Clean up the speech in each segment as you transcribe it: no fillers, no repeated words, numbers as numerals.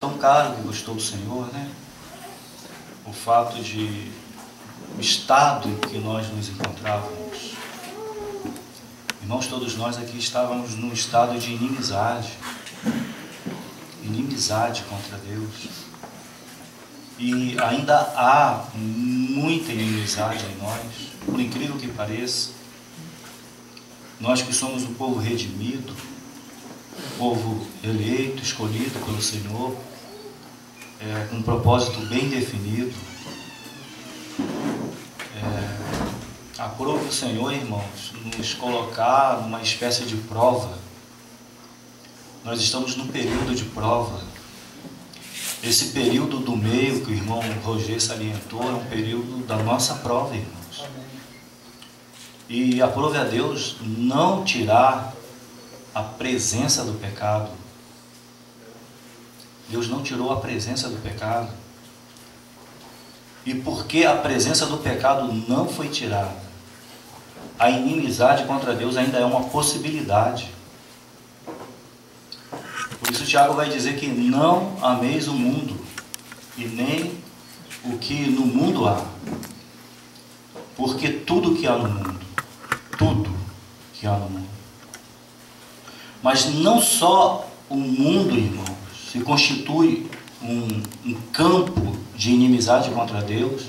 Tão caro que gostou do Senhor, né? O fato de o estado em que nós nos encontrávamos. Irmãos, todos nós aqui estávamos num estado de inimizade contra Deus. E ainda há muita inimizade em nós, por incrível que pareça. Nós que somos o povo redimido, o povo eleito, escolhido pelo Senhor, com um propósito bem definido. Aprove o Senhor, irmãos, nos colocar numa espécie de prova. Nós estamos num período de prova. Esse período do meio que o irmão Roger salientou é um período da nossa prova, irmãos. E aprove a Deus não tirar a presença do pecado. Deus não tirou a presença do pecado. E porque a presença do pecado não foi tirada, a inimizade contra Deus ainda é uma possibilidade. Por isso Tiago vai dizer que não ameis o mundo, e nem o que no mundo há. Porque tudo que há no mundo, mas não só o mundo, irmãos, se constitui um campo de inimizade contra Deus,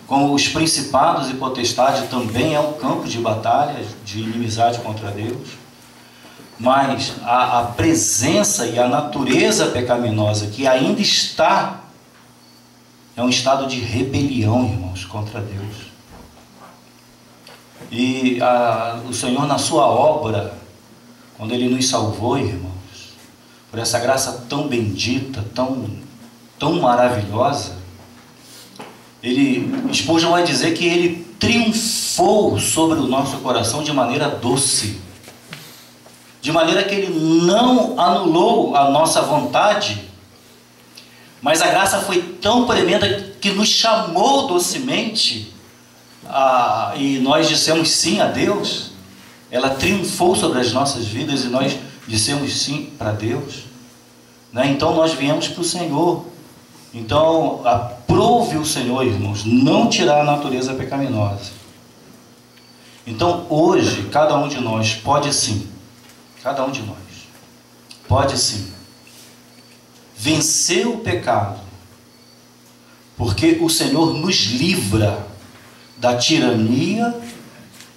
como os principados e potestades também é um campo de batalha, de inimizade contra Deus, mas a presença e a natureza pecaminosa que ainda está, é um estado de rebelião, irmãos, contra Deus. E o Senhor, na sua obra, quando Ele nos salvou, irmãos, por essa graça tão bendita, tão maravilhosa, Spurgeon vai dizer que Ele triunfou sobre o nosso coração de maneira doce, de maneira que Ele não anulou a nossa vontade, mas a graça foi tão tremenda que nos chamou docemente, e nós dissemos sim a Deus. Ela triunfou sobre as nossas vidas e nós dissemos sim para Deus, né? Então nós viemos para o Senhor. Então aprove o Senhor, irmãos, não tirar a natureza pecaminosa. Então hoje cada um de nós pode sim vencer o pecado, porque o Senhor nos livra da tirania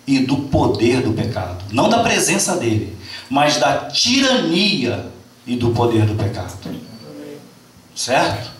e do poder do pecado, não da presença dele, mas da tirania e do poder do pecado. Certo?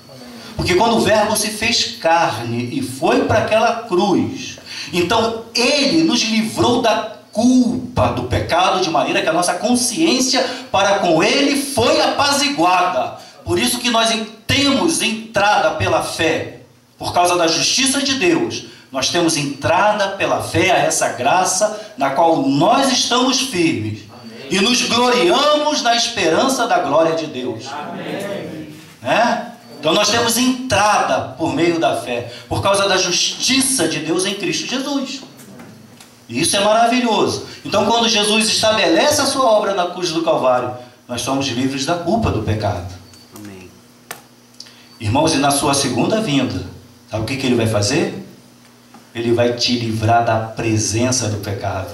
Porque quando o Verbo se fez carne e foi para aquela cruz, então Ele nos livrou da culpa do pecado, de maneira que a nossa consciência para com Ele foi apaziguada. Por isso que nós temos entrada pela fé, por causa da justiça de Deus. Nós temos entrada pela fé a essa graça na qual nós estamos firmes. Amém. E nos gloriamos na esperança da glória de Deus. Amém. Né? Então nós temos entrada por meio da fé, por causa da justiça de Deus em Cristo Jesus. E isso é maravilhoso. Então quando Jesus estabelece a sua obra na cruz do Calvário, nós somos livres da culpa do pecado. Amém. Irmãos, e na sua segunda vinda, sabe o que Ele vai fazer? Ele vai te livrar da presença do pecado.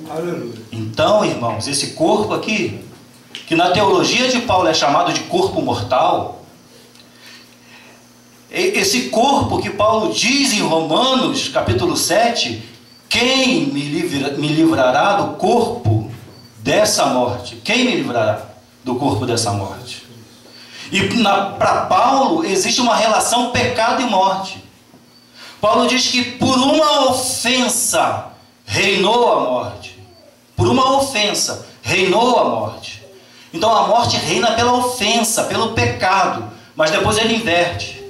Aleluia. Então, irmãos, esse corpo aqui, que na teologia de Paulo é chamado de corpo mortal, esse corpo que Paulo diz em Romanos capítulo 7, quem me livrará do corpo dessa morte? Quem me livrará do corpo dessa morte? E para Paulo existe uma relação pecado e morte. Paulo diz que por uma ofensa reinou a morte. Por uma ofensa reinou a morte. Então a morte reina pela ofensa, pelo pecado. Mas depois ele inverte.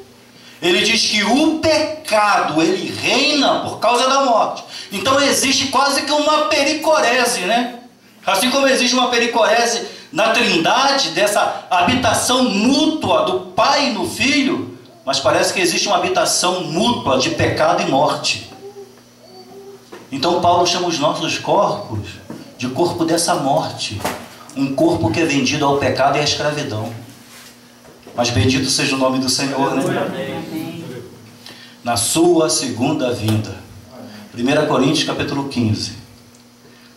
Ele diz que o pecado, ele reina por causa da morte. Então existe quase que uma pericorese, né? Assim como existe uma pericorese na Trindade, dessa habitação mútua do Pai no Filho, mas parece que existe uma habitação mútua de pecado e morte. Então Paulo chama os nossos corpos de corpo dessa morte. Um corpo que é vendido ao pecado e à escravidão. Mas bendito seja o nome do Senhor, né? Na sua segunda vinda. 1 Coríntios capítulo 15.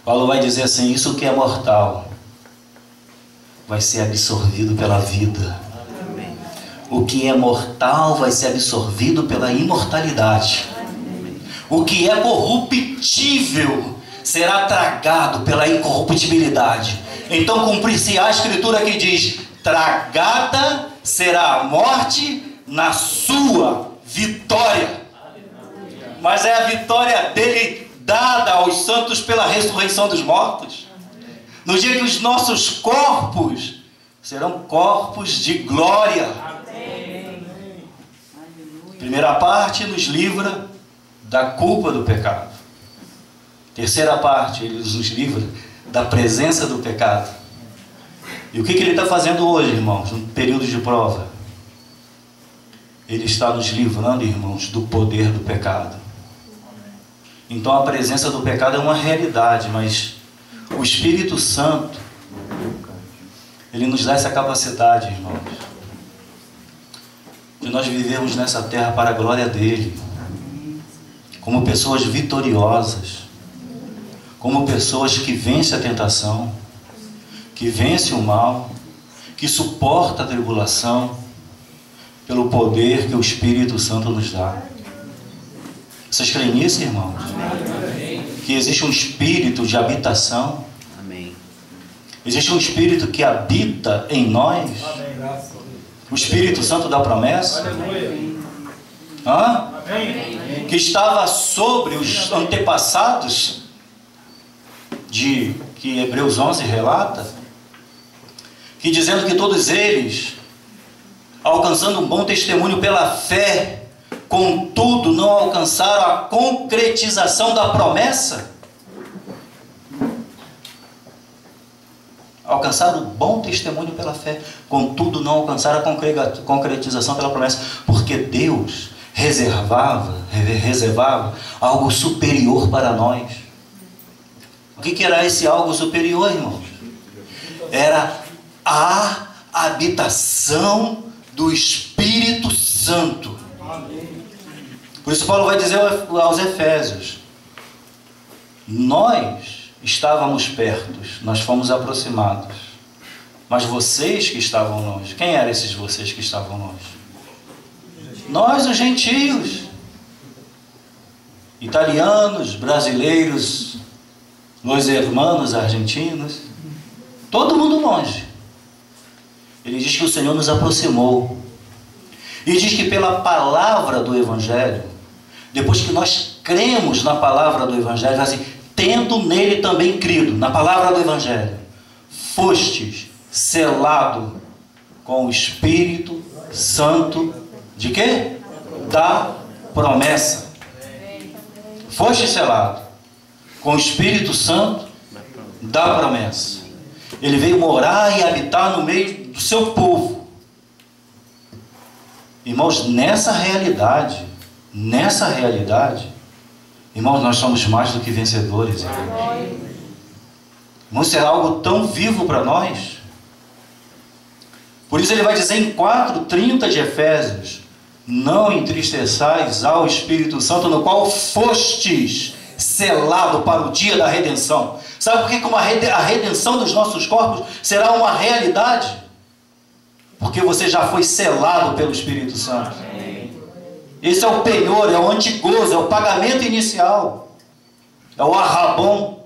Paulo vai dizer assim: isso que é mortal vai ser absorvido pela vida. O que é mortal vai ser absorvido pela imortalidade. O que é corruptível será tragado pela incorruptibilidade. Então cumprir-se-á a escritura que diz: tragada será a morte na sua vitória. Mas é a vitória dele dada aos santos pela ressurreição dos mortos. No dia que os nossos corpos serão corpos de glória. Primeira parte nos livra da culpa do pecado. Terceira parte, ele nos livra da presença do pecado. E o que ele está fazendo hoje, irmãos, no período de prova? Ele está nos livrando, irmãos, do poder do pecado. Então a presença do pecado é uma realidade, mas o Espírito Santo, ele nos dá essa capacidade, irmãos, de nós vivermos nessa terra para a glória dele, como pessoas vitoriosas, como pessoas que vencem a tentação, que vencem o mal, que suportam a tribulação, pelo poder que o Espírito Santo nos dá. Vocês creem nisso, irmãos? Amém. Que existe um espírito de habitação. Amém. Existe um espírito que habita em nós. Amém. O Espírito Santo da promessa. Hã? Amém. Que estava sobre os antepassados, que Hebreus 11 relata, que dizendo que todos eles, alcançando um bom testemunho pela fé, contudo não alcançaram a concretização da promessa. Alcançaram o bom testemunho pela fé, contudo não alcançaram a concretização pela promessa, porque Deus reservava algo superior para nós. O que era esse algo superior, irmãos? Era a habitação do Espírito Santo. Por isso Paulo vai dizer aos Efésios: nós estávamos perto, nós fomos aproximados, mas vocês que estavam longe. Quem eram esses vocês que estavam longe? Nós, os gentios, italianos, brasileiros, os hermanos argentinos, todo mundo longe. Ele diz que o Senhor nos aproximou. E diz que pela palavra do Evangelho, depois que nós cremos na palavra do Evangelho, assim, tendo nele também crido, na palavra do Evangelho, fostes selado com o Espírito Santo de quê? Da promessa. Foste selado com o Espírito Santo da promessa. Ele veio morar e habitar no meio do seu povo. Irmãos, nessa realidade, irmãos, nós somos mais do que vencedores. Irmãos, será algo tão vivo para nós. Por isso ele vai dizer em 4:30 de Efésios: não entristeçais ao Espírito Santo, no qual fostes selado para o dia da redenção. Sabe por que a redenção dos nossos corpos será uma realidade? Porque você já foi selado pelo Espírito Santo. Esse é o penhor, é o antigozo, é o pagamento inicial, é o arrabon,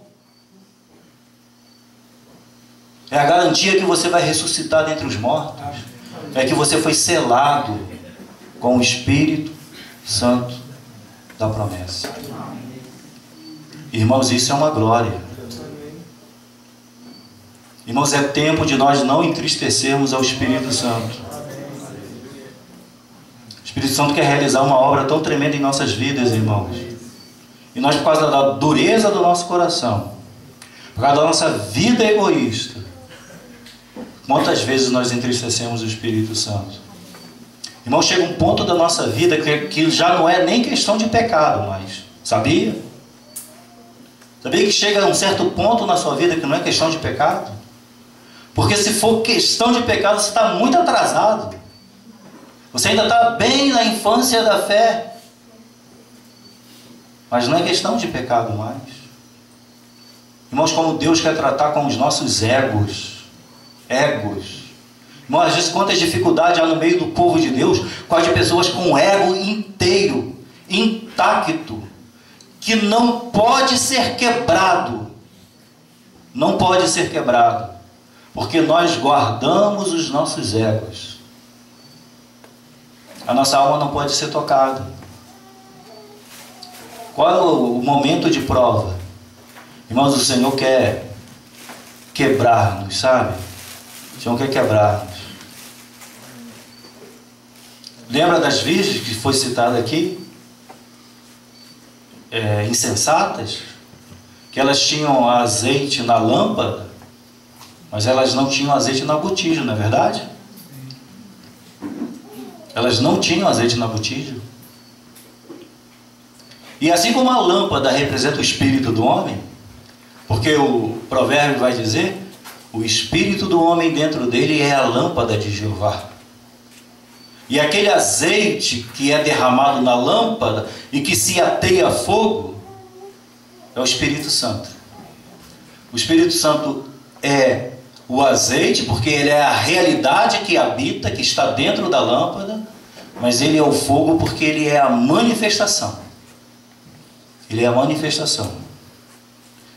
é a garantia que você vai ressuscitar dentre os mortos, é que você foi selado com o Espírito Santo da promessa. Irmãos, isso é uma glória. Irmãos, é tempo de nós não entristecermos ao Espírito Santo. O Espírito Santo quer realizar uma obra tão tremenda em nossas vidas, irmãos. E nós, por causa da dureza do nosso coração, por causa da nossa vida egoísta, quantas vezes nós entristecemos o Espírito Santo? Irmãos, chega um ponto da nossa vida que já não é nem questão de pecado mais. Sabia? Sabia que chega a um certo ponto na sua vida que não é questão de pecado? Porque se for questão de pecado, você está muito atrasado. Você ainda está bem na infância da fé. Mas não é questão de pecado mais. Irmãos, como Deus quer tratar com os nossos egos. Irmãos, às vezes quantas dificuldades há no meio do povo de Deus, com as pessoas com o ego inteiro, intacto, que não pode ser quebrado. Não pode ser quebrado. Porque nós guardamos os nossos egos. A nossa alma não pode ser tocada. Qual é o momento de prova? Irmãos, o Senhor quer quebrar-nos, sabe? O Senhor quer quebrar-nos. Lembra das virgens que foi citada aqui? Insensatas? Que elas tinham azeite na lâmpada, mas elas não tinham azeite na botija, não é verdade? Elas não tinham azeite na botija. E assim como a lâmpada representa o espírito do homem, porque o provérbio vai dizer, o espírito do homem dentro dele é a lâmpada de Jeová. E aquele azeite que é derramado na lâmpada e que se ateia a fogo, é o Espírito Santo. O Espírito Santo é o azeite, porque ele é a realidade que habita, que está dentro da lâmpada, mas ele é o fogo porque ele é a manifestação. Ele é a manifestação.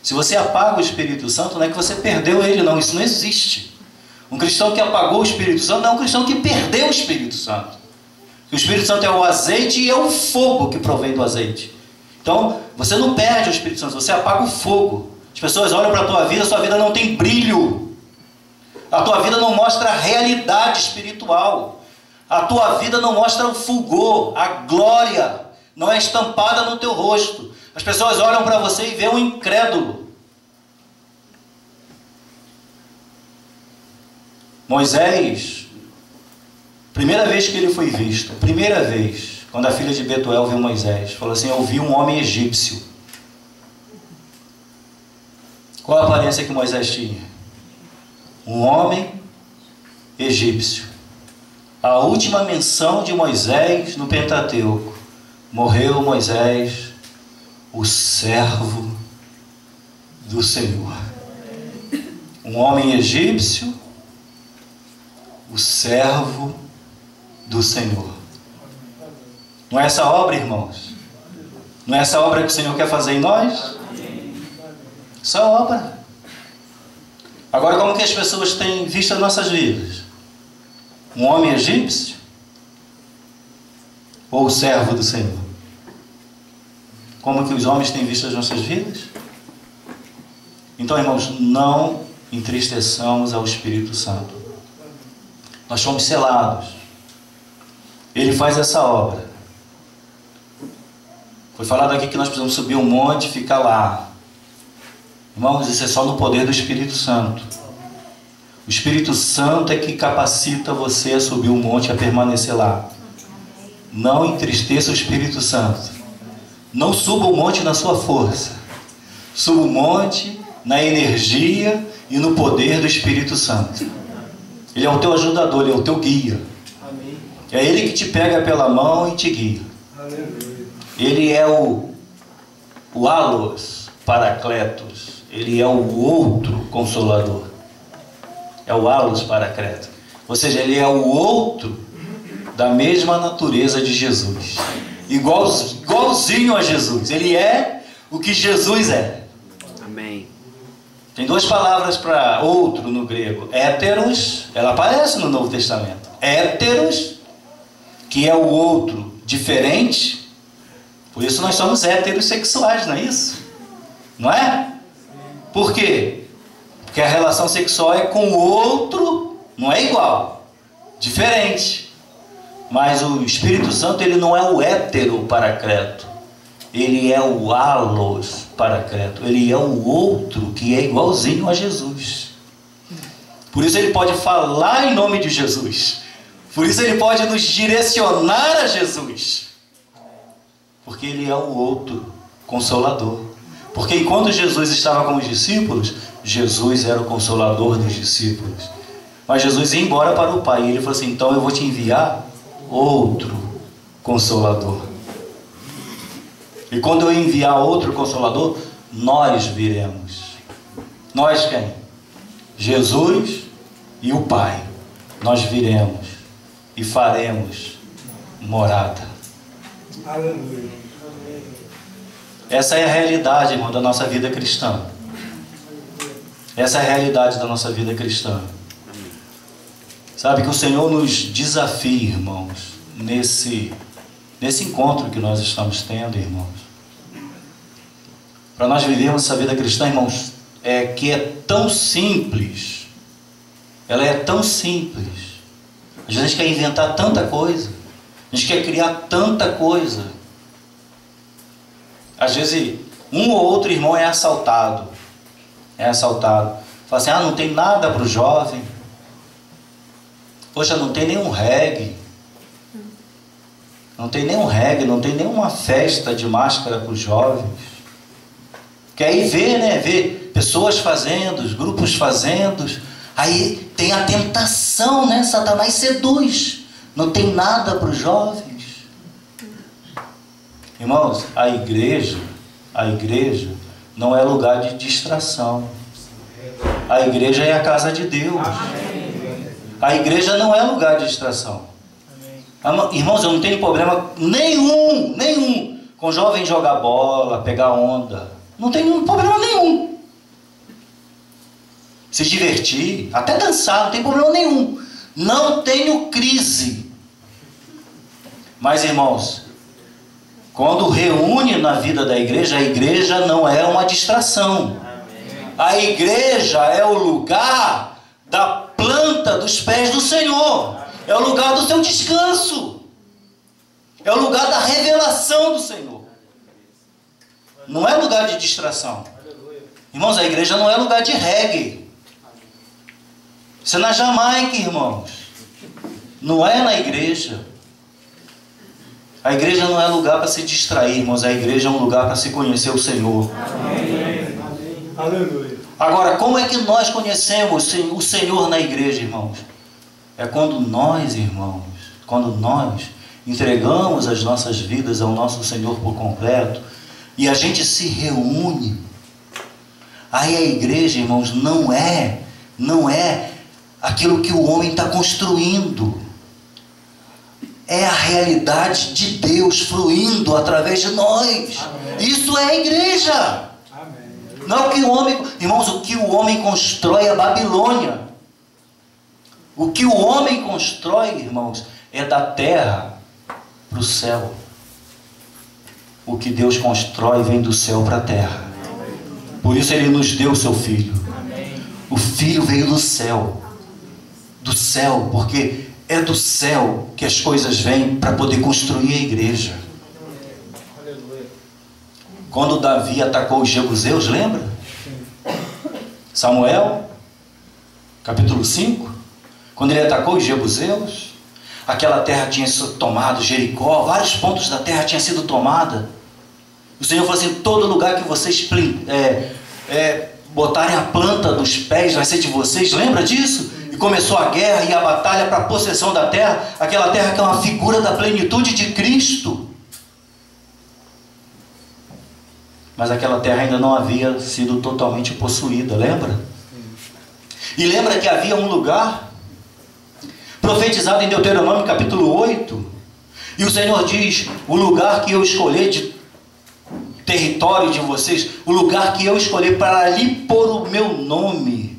Se você apaga o Espírito Santo, não é que você perdeu ele, não. Isso não existe. Um cristão que apagou o Espírito Santo não é um cristão que perdeu o Espírito Santo. O Espírito Santo é o azeite e é o fogo que provém do azeite. Então, você não perde o Espírito Santo, você apaga o fogo. As pessoas olham para a sua vida não tem brilho. A tua vida não mostra a realidade espiritual. A tua vida não mostra o fulgor, a glória. Não é estampada no teu rosto. As pessoas olham para você e veem um incrédulo. Moisés, primeira vez que ele foi visto, primeira vez, quando a filha de Betuel viu Moisés, falou assim, eu vi um homem egípcio. Qual a aparência que Moisés tinha? Um homem egípcio. A última menção de Moisés no Pentateuco. Morreu Moisés, o servo do Senhor. Um homem egípcio, o servo do Senhor. Não é essa obra, irmãos? Não é essa obra que o Senhor quer fazer em nós? Essa obra. Agora, como que as pessoas têm visto as nossas vidas? Um homem egípcio? Ou o servo do Senhor? Como que os homens têm visto as nossas vidas? Então, irmãos, não entristeçamos ao Espírito Santo. Nós somos selados. Ele faz essa obra. Foi falado aqui que nós precisamos subir um monte e ficar lá. Irmãos, isso é só no poder do Espírito Santo. O Espírito Santo é que capacita você a subir um monte e a permanecer lá. Não entristeça o Espírito Santo. Não suba o monte na sua força. Suba o monte na energia e no poder do Espírito Santo. Ele é o teu ajudador, ele é o teu guia. É ele que te pega pela mão e te guia. Ele é o Allos Paracletos. Ele é o outro Consolador. É o Allos Paracletos. Ou seja, ele é o outro da mesma natureza de Jesus. Igualzinho a Jesus. Ele é o que Jesus é. Amém. Tem duas palavras para outro no grego. Héteros, ela aparece no Novo Testamento. Héteros, que é o outro diferente. Por isso nós somos heterossexuais, não é isso? Não é? Por quê? Porque a relação sexual é com o outro, não é igual, diferente. Mas o Espírito Santo, ele não é o hétero paracleto. Ele é o Allos Paracleto. Ele é o outro que é igualzinho a Jesus. Por isso ele pode falar em nome de Jesus. Por isso ele pode nos direcionar a Jesus. Porque ele é o outro Consolador. Porque enquanto Jesus estava com os discípulos, Jesus era o Consolador dos discípulos. Mas Jesus ia embora para o Pai. E ele falou assim, então eu vou te enviar outro Consolador. E quando eu enviar outro Consolador, nós viremos. Nós quem? Jesus e o Pai. Nós viremos e faremos morada. Aleluia. Essa é a realidade, irmão, da nossa vida cristã. Essa é a realidade da nossa vida cristã. Sabe que o Senhor nos desafia, irmãos, nesse encontro que nós estamos tendo, irmãos. Para nós vivermos essa vida cristã, irmãos, que é tão simples. Ela é tão simples. Às vezes a gente quer inventar tanta coisa. A gente quer criar tanta coisa. Às vezes um ou outro irmão é assaltado. Fala assim, não tem nada para o jovem. Poxa, não tem nenhum reggae. Não tem nenhuma festa de máscara para os jovens. Que aí vê, né? Vê pessoas fazendo, grupos fazendo. Aí tem a tentação, né? Satanás seduz. Não tem nada para os jovens. Irmãos, a igreja não é lugar de distração. A igreja é a casa de Deus. A igreja não é lugar de distração. Irmãos, eu não tenho problema nenhum com jovem jogar bola, pegar onda. Não tenho problema nenhum. Se divertir, até dançar, não tem problema nenhum. Não tenho crise. Mas, irmãos, quando reúne na vida da igreja, a igreja não é uma distração. A igreja é o lugar da planta dos pés do Senhor. É o lugar do seu descanso. É o lugar da revelação do Senhor. Não é lugar de distração. Irmãos, a igreja não é lugar de reggae. Isso é na Jamaica, irmãos. Não é na igreja. A igreja não é lugar para se distrair, irmãos. A igreja é um lugar para se conhecer o Senhor. Amém. Aleluia. Agora, como é que nós conhecemos o Senhor na igreja, irmãos? É quando nós, irmãos, entregamos as nossas vidas ao nosso Senhor por completo e a gente se reúne. Aí a igreja, irmãos, não é aquilo que o homem está construindo. É a realidade de Deus fluindo através de nós. Amém. Isso é a igreja. Amém. Não é o que o homem... Irmãos, o que o homem constrói é a Babilônia. O que o homem constrói, irmãos, é da terra para o céu. O que Deus constrói vem do céu para a terra. Por isso Ele nos deu o seu Filho. O Filho veio do céu. Do céu, porque é do céu que as coisas vêm para poder construir a igreja. Quando Davi atacou os jebuseus, lembra? Samuel, capítulo 5. Quando ele atacou os jebuseus, aquela terra tinha sido tomada, Jericó, vários pontos da terra tinham sido tomada. O Senhor falou assim, todo lugar que vocês botarem a planta dos pés vai ser de vocês. Lembra disso? E começou a guerra e a batalha para a possessão da terra, aquela terra que é uma figura da plenitude de Cristo. Mas aquela terra ainda não havia sido totalmente possuída, lembra? E lembra que havia um lugar profetizado em Deuteronômio capítulo 8, e o Senhor diz, o lugar que eu escolhi de território de vocês, o lugar que eu escolhi para ali pôr o meu nome.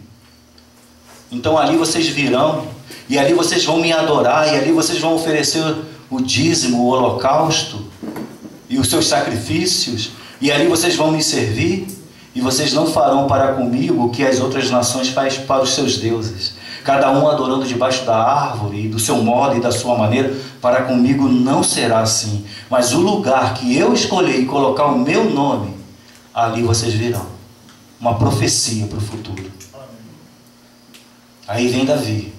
Então ali vocês virão, e ali vocês vão me adorar, e ali vocês vão oferecer o dízimo, o holocausto, e os seus sacrifícios, e ali vocês vão me servir, e vocês não farão para comigo o que as outras nações fazem para os seus deuses, cada um adorando debaixo da árvore, e do seu modo e da sua maneira. Para comigo não será assim, mas o lugar que eu escolhi colocar o meu nome, ali vocês virão. Uma profecia para o futuro. Aí vem Davi.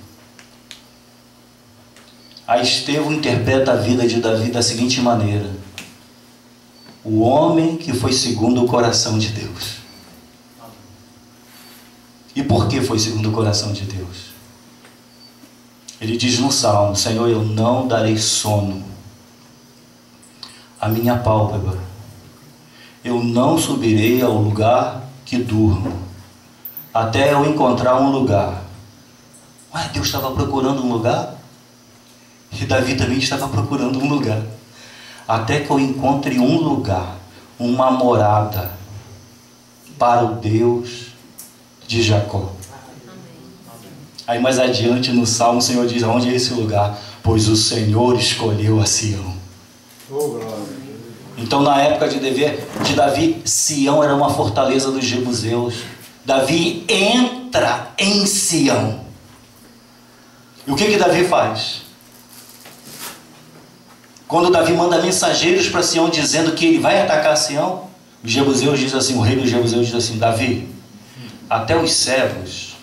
Aí Estevão interpreta a vida de Davi da seguinte maneira: o homem que foi segundo o coração de Deus. E por que foi segundo o coração de Deus? Ele diz no Salmo: Senhor, eu não darei sono à minha pálpebra, eu não subirei ao lugar que durmo, até eu encontrar um lugar. Ué, Deus estava procurando um lugar? E Davi também estava procurando um lugar. Até que eu encontre um lugar, uma morada, para o Deus de Jacó. Aí mais adiante no Salmo o Senhor diz: onde é esse lugar? Pois o Senhor escolheu a Sião. Então na época de Davi, Sião era uma fortaleza dos jebuseus. Davi entra em Sião. E o que Davi faz? Quando Davi manda mensageiros para Sião dizendo que ele vai atacar Sião, os jebuseus diz assim, o rei dos jebuseus diz assim: Davi, até os cegos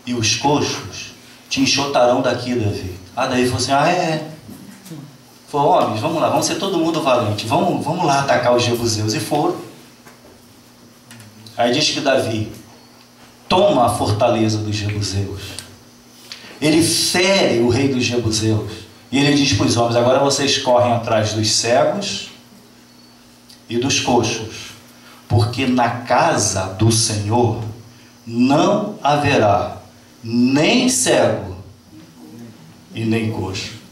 e os coxos te enxotarão daqui, Davi. Davi falou assim: Falou: homens, vamos lá, vamos ser todo mundo valente, vamos lá atacar os jebuseus. E foram. Aí diz que Davi toma a fortaleza dos jebuseus, ele fere o rei dos jebuseus, e ele diz para os homens: agora vocês correm atrás dos cegos e dos coxos, porque na casa do Senhor não haverá nem cego e nem coxo.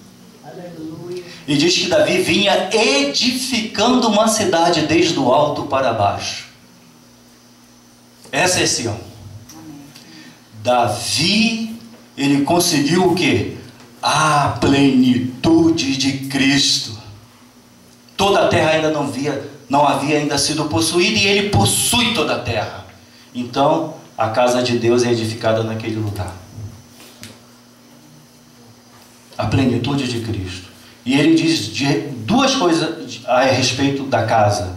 E diz que Davi vinha edificando uma cidade desde o alto para baixo. Essa é Sião. Davi, ele conseguiu o quê? A plenitude de Cristo. Toda a terra ainda não havia ainda sido possuída, e ele possui toda a terra. Então a casa de Deus é edificada naquele lugar. A plenitude de Cristo. E ele diz duas coisas a respeito da casa.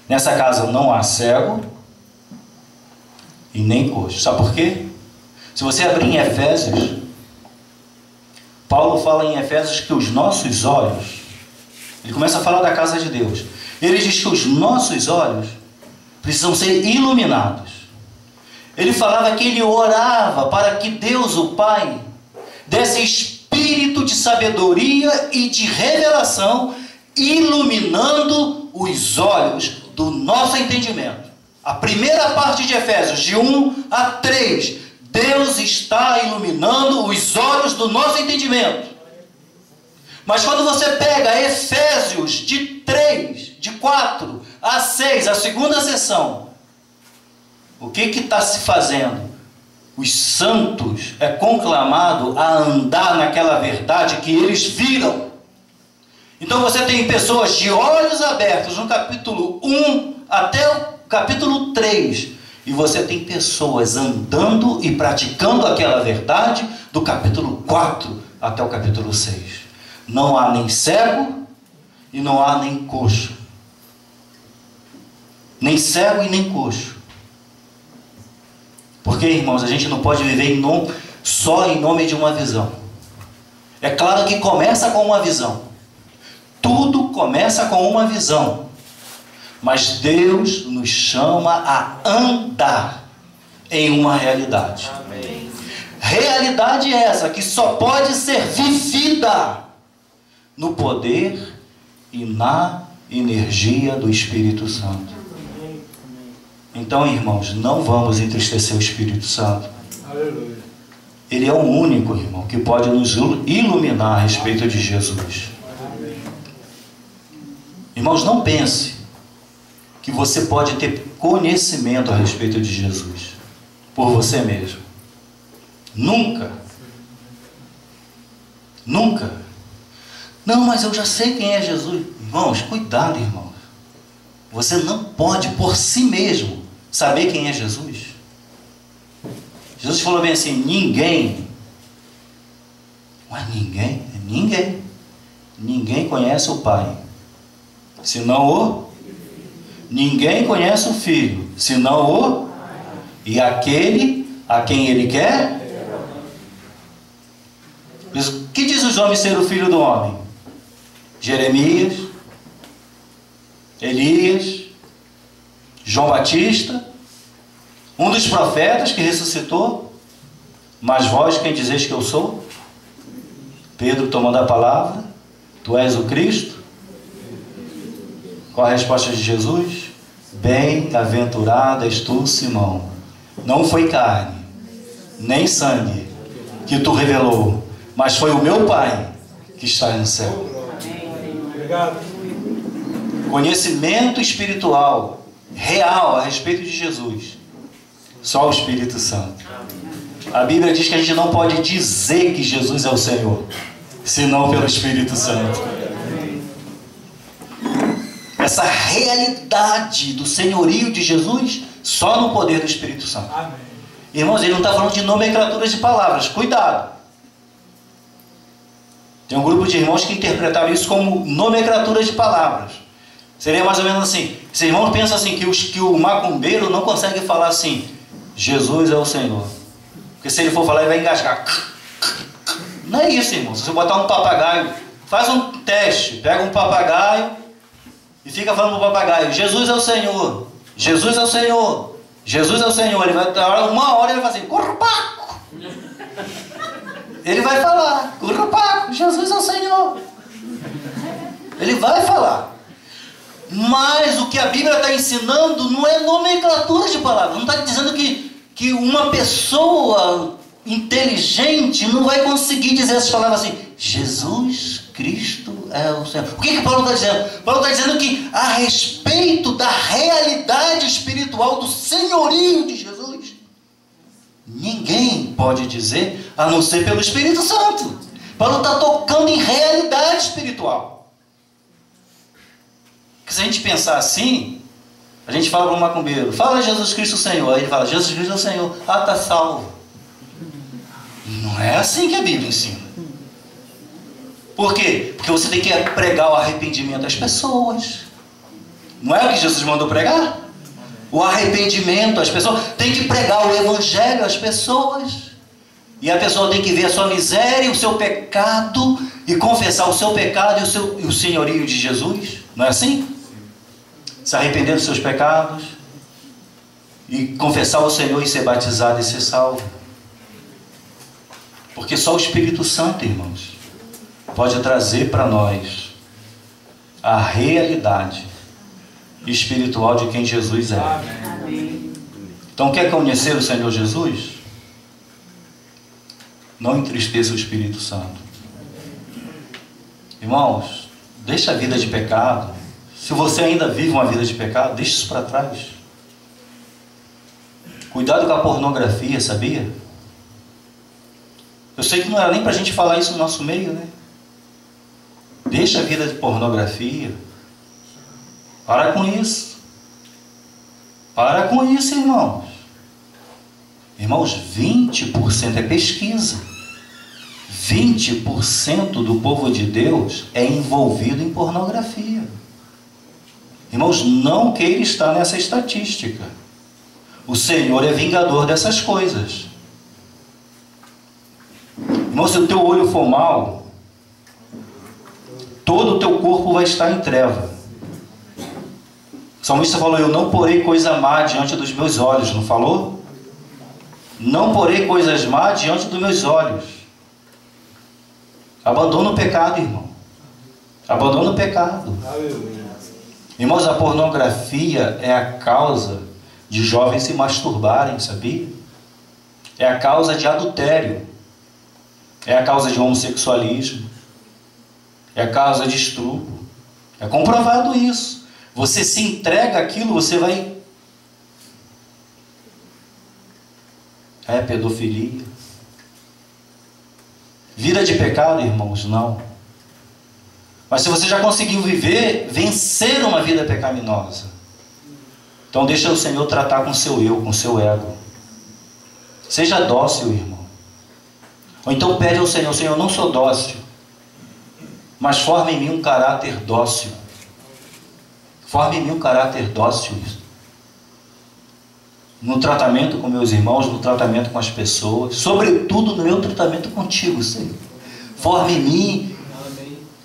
Nessa casa não há cego e nem coxo. Sabe por quê? Se você abrir em Efésios, Paulo fala em Efésios que os nossos olhos, ele começa a falar da casa de Deus. Ele diz que os nossos olhos precisam ser iluminados. Ele falava que ele orava para que Deus, o Pai, desse espírito de sabedoria e de revelação, iluminando os olhos do nosso entendimento. A primeira parte de Efésios, de 1 a 3, Deus está iluminando os olhos do nosso entendimento. Mas quando você pega Efésios de 4 a 6, a segunda sessão, o que está se fazendo? Os santos é conclamado a andar naquela verdade que eles viram. Então você tem pessoas de olhos abertos no capítulo 1 até o capítulo 3. E você tem pessoas andando e praticando aquela verdade do capítulo 4 até o capítulo 6. Não há nem cego e não há nem coxo. Nem cego e nem coxo. Porque, irmãos, a gente não pode viver só em nome de uma visão. É claro que começa com uma visão. Tudo começa com uma visão. Mas Deus nos chama a andar em uma realidade. Amém. Realidade essa que só pode ser vivida no poder e na energia do Espírito Santo. Então, irmãos, não vamos entristecer o Espírito Santo. Aleluia. Ele é o único, irmão, que pode nos iluminar a respeito de Jesus. Amém. Irmãos, não pense que você pode ter conhecimento a respeito de Jesus por você mesmo. Nunca. Nunca. Não, mas eu já sei quem é Jesus. Irmãos, cuidado, irmãos. Você não pode por si mesmo saber quem é Jesus. Jesus falou bem assim: ninguém. Mas ninguém? Ninguém. Ninguém conhece o Pai, senão o... Ninguém conhece o Filho, senão o... E aquele a quem Ele quer... O que diz os homens ser o Filho do Homem? Jeremias, Elias, João Batista, um dos profetas que ressuscitou. Mas vós quem dizeis que eu sou? Pedro tomando a palavra, tu és o Cristo? Qual a resposta de Jesus? Bem-aventurado és tu, Simão. Não foi carne, nem sangue que tu revelou, mas foi o meu Pai que está no céu. Obrigado. Conhecimento espiritual real a respeito de Jesus, só o Espírito Santo. A Bíblia diz que a gente não pode dizer que Jesus é o Senhor, senão pelo Espírito Santo. Essa realidade do senhorio de Jesus, só no poder do Espírito Santo. Amém. Irmãos, ele não está falando de nomenclaturas de palavras, cuidado. Tem um grupo de irmãos que interpretaram isso como nomenclaturas de palavras. Seria mais ou menos assim. Esses irmãos pensam assim, que o macumbeiro não consegue falar assim, Jesus é o Senhor. Porque se ele for falar, ele vai engasgar. Não é isso, irmão. Se você botar um papagaio, faz um teste. Pega um papagaio e fica falando para o papagaio, Jesus é o Senhor. Jesus é o Senhor. Jesus é o Senhor. Ele vai dar uma hora e ele vai fazer, currupaco. Ele vai falar, currupaco, Jesus é o Senhor. Ele vai falar. Mas o que a Bíblia está ensinando não é nomenclatura de palavras. Não está dizendo que uma pessoa inteligente não vai conseguir dizer essas palavras assim, Jesus Cristo é o Senhor. O que Paulo está dizendo? Paulo está dizendo que a respeito da realidade espiritual do senhorio de Jesus, ninguém pode dizer a não ser pelo Espírito Santo. Paulo está tocando em realidade espiritual. Porque se a gente pensar assim, a gente fala para um macumbeiro, fala Jesus Cristo Senhor. Aí ele fala, Jesus Cristo é o Senhor. Ah, está salvo. Não é assim que a Bíblia ensina. Por quê? Porque você tem que pregar o arrependimento às pessoas. Não é o que Jesus mandou pregar? O arrependimento às pessoas. Tem que pregar o Evangelho às pessoas. E a pessoa tem que ver a sua miséria, o seu pecado, e confessar o seu pecado e o senhorio de Jesus. Não é assim? Se arrepender dos seus pecados e confessar o Senhor e ser batizado e ser salvo. Porque só o Espírito Santo, irmãos, pode trazer para nós a realidade espiritual de quem Jesus é. Amém. Então, quer conhecer o Senhor Jesus? Não entristeça o Espírito Santo. Irmãos, deixa a vida de pecado. Se você ainda vive uma vida de pecado, deixa isso para trás. Cuidado com a pornografia, sabia? Eu sei que não era nem para a gente falar isso no nosso meio, né? Deixa a vida de pornografia. Para com isso. Para com isso, irmãos. Irmãos, 20% é pesquisa. 20% do povo de Deus é envolvido em pornografia. Irmãos, não queira estar nessa estatística. O Senhor é vingador dessas coisas. Irmão, se o teu olho for mau, todo o teu corpo vai estar em treva. O salmista falou, eu não porei coisa má diante dos meus olhos, não falou? Não porei coisas más diante dos meus olhos. Abandona o pecado, irmão. Abandona o pecado. Aleluia. Irmãos, a pornografia é a causa de jovens se masturbarem, sabia? É a causa de adultério. É a causa de homossexualismo. É a causa de estupro. É comprovado isso. Você se entrega àquilo, você vai... É pedofilia. Vida de pecado, irmãos, não. Mas se você já conseguiu vencer uma vida pecaminosa, então deixa o Senhor tratar com o seu eu, com o seu ego. Seja dócil, irmão. Ou então pede ao Senhor, Senhor, eu não sou dócil, mas forme em mim um caráter dócil. Forme em mim um caráter dócil. No tratamento com meus irmãos, no tratamento com as pessoas, sobretudo no meu tratamento contigo, Senhor. Forme em mim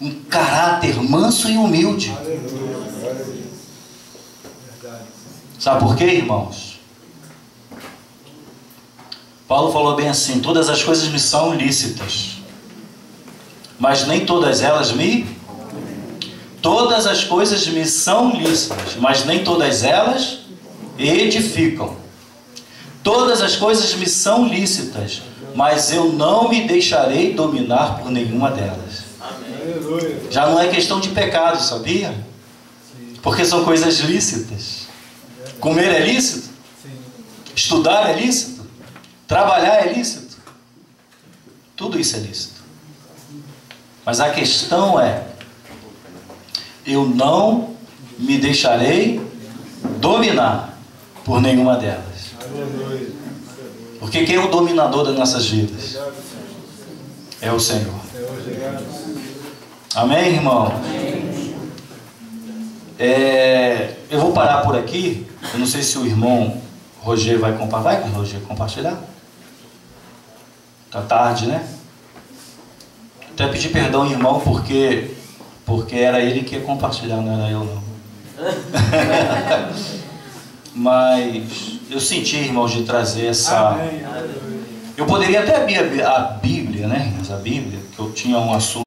um caráter manso e humilde. Sabe por quê, irmãos? Paulo falou bem assim, todas as coisas me são lícitas, mas nem todas elas me... Todas as coisas me são lícitas, mas nem todas elas edificam. Todas as coisas me são lícitas, mas eu não me deixarei dominar por nenhuma delas. Amém. Já não é questão de pecado, sabia? Porque são coisas lícitas. Comer é lícito? Estudar é lícito? Trabalhar é lícito? Tudo isso é lícito. Mas a questão é: eu não me deixarei dominar por nenhuma delas. Porque quem é o dominador das nossas vidas? É o Senhor. Amém, irmão? Eu vou parar por aqui. Eu não sei se o irmão Roger vai compartilhar. Vai, Roger, compartilhar? Tá tarde, né? Até pedir perdão, irmão, porque era ele que ia compartilhar, não era eu, não. Mas eu senti, irmãos, de trazer essa... Eu poderia até abrir a Bíblia, né? A Bíblia, que eu tinha um assunto